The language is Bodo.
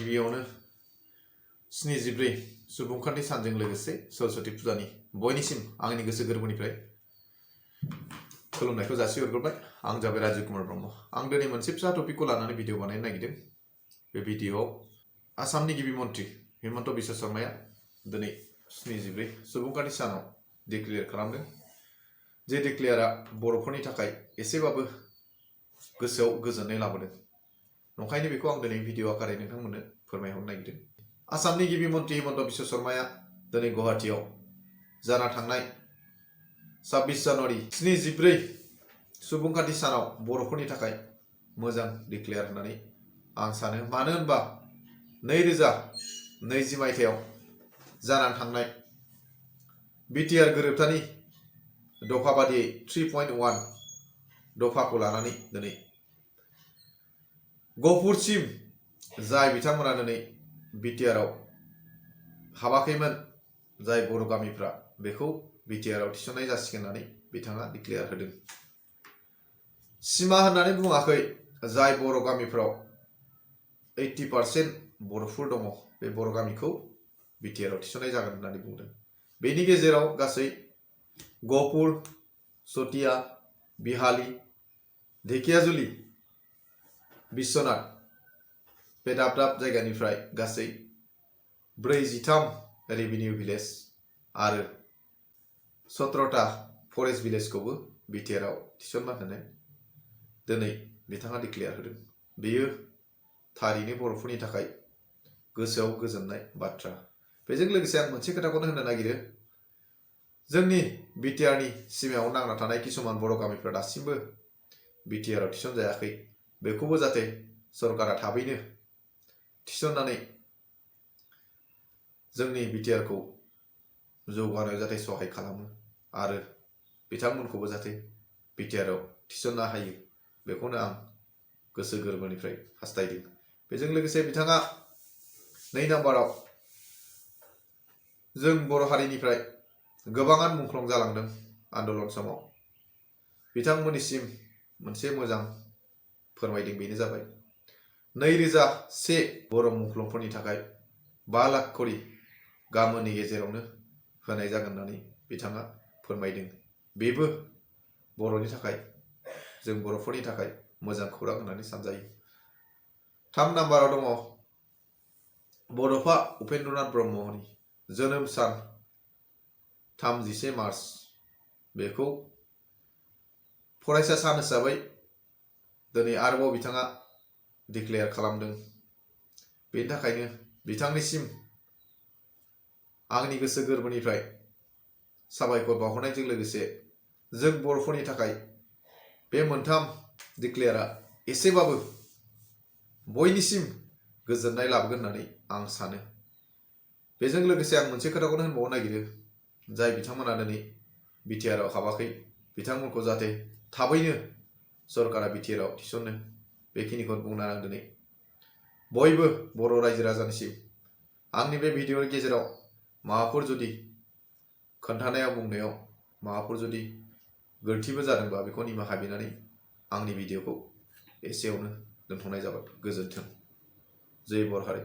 गिबियावनो 74 सुबुंखान्थि सानजों लोगोसे सरस्वती फुजानि बयनिसिम आंनि गोसो गोरबोनिफ्राय खुलुमनायखौ जासिहरग्रोबाय। आं जाबाय राजीव कुमार ब्रह्म। आं दिनै मोनसे फिसा टपिकखौ लानानै भिडिअ बानायनो नागिरदों। बे भिडिअआव आसामनि गिबि मन्त्रि हिमन्त बिश्व शर्माया दिनै 74 सुबुंखान्थि सानाव डिक्लेयार खालामदों। जे डिक्लेयारा बर'फोरनि थाखाय एसेबाबो गोसोआव गोजोननाय लाबोदों। नंखायनो बेखौ आं दिनै भिडिअ आकारै नोंथांमोननो फोरमायहरनो नागिरदों। आसामनि गिबि मन्त्रि हिमन्त बिश्व शर्माया दिनै गुवाहाटीआव जाना थांनाय 26 जानुवारि 74 सुबुंखान्थि सानाव बर'फोरनि थाखाय मोजां डिक्लेयार होननानै आं सानो। मानो होनबा 2020 मायथाइयाव जानानै थांनाय BTR गोरोबथानि दफा बादियै 3.1 दफाखौ लानानै दिनै गहपुरसिम जाय बिथांमोना दिनै BTRआव हाबाखैमोन, जाय बर' गामिफ्रा बेखौ BTRआव थिसननाय जासिगोन होननानै बिथाङा डिक्लेयार होदों। सिमा होननानै बुङाखै। जाय बर' गामिफ्राव 80% बर'फोर दङ, बे बर' गामिखौ BTRआव थिसननाय जागोन होननानै बुंदों। बेनि गेजेराव गासै गहपुर, चटिया, बिहाली, धेकियाजुलि, बिश्वनाथ बे दाब दाब जायगानिफ्राय गासै 43 रेभिनिउ भिलेज आरो 17टा फरेस्ट भिलेजखौबो BTRआव थिसनना होनो दिनै बिथाङा डिक्लेयार होदों। बेयो थारैनो बर'फोरनि थाखाय गोसोआव गोजोननाय बाथ्रा। बेजों लोगोसे आं मोनसे खोथाखौनो होननो नागिरो। जोंनि BTRनि सिमायाव नांना थानाय किसुमान बर' गामिफ्रा दासिमबो BTRआव थिसनजायाखै। बेखौबो जाहाथे सरकारा थाबैनो थिसननानै जोंनि BTRखौ जौगानायाव जाहाथे सहाय खालामो आरो बिथांमोनखौबो जाहाथे BTRआव थिसननो हायो, बेखौनो आं गोसो गोरबोनिफ्राय हास्थायदों। बेजों लोगोसे बिथाङा 2 नाम्बाराव जों बर' हारिनिफ्राय गोबाङानो मुंख्लं जालांदों आन्दलन समाव। बिथांमोननिसिम मोनसे मोजां फोरमायदों। बेनो जाबाय 2001 बर' मुंख्लंफोरनि थाखाय 5 लाख करि गामोननि गेजेरावनो होनाय जागोन होननानै बिथाङा फोरमायदों। बेबो बर'नि थाखाय, जों बर'फोरनि थाखाय मोजां खौरां होननानै सानजायो। 3 नाम्बाराव दङ बड'फा उपेन्द्रनाथ ब्रह्मनि जोनोम सान 31 मार्च। बेखौ फरायसा सान हिसाबै दिनै आरोबाव बिथाङा डिक्लेयार खालामदों। बेनि थाखायनो बिथांनिसिम आंनि गोसो गोरबोनिफ्राय साबायखर बावहरनायजों लोगोसे जों बर'फोरनि थाखाय बे मोनथाम डिक्लेयारा एसेबाबो बयनिसिम गोजोननाय लाबोगोन होननानै आं सानो। बेजों लोगोसे आं मोनसे खोथाखौनो होनबावनो नागिरो। जाय बिथांमोना दिनै BTRआव हाबाखै, बिथांमोनखौ जाहाथे थाबैनो सरकारा BTRआव थिसनो, बेखिनिखौ बुंना आं दिनै बयबो बर' रायजो राजानिसिम आंनि बे भिडिअनि गेजेराव माबाफोर जुदि खोन्थानायाव बुंनायाव माबाफोर जुदि गोरोन्थिबो जादोंबा बेखौ निमाहा बिनानै आंनि भिडिअखौ एसेयावनो दोनथ'नाय जाबाय। गोजोन्थों। जय बर' हारि।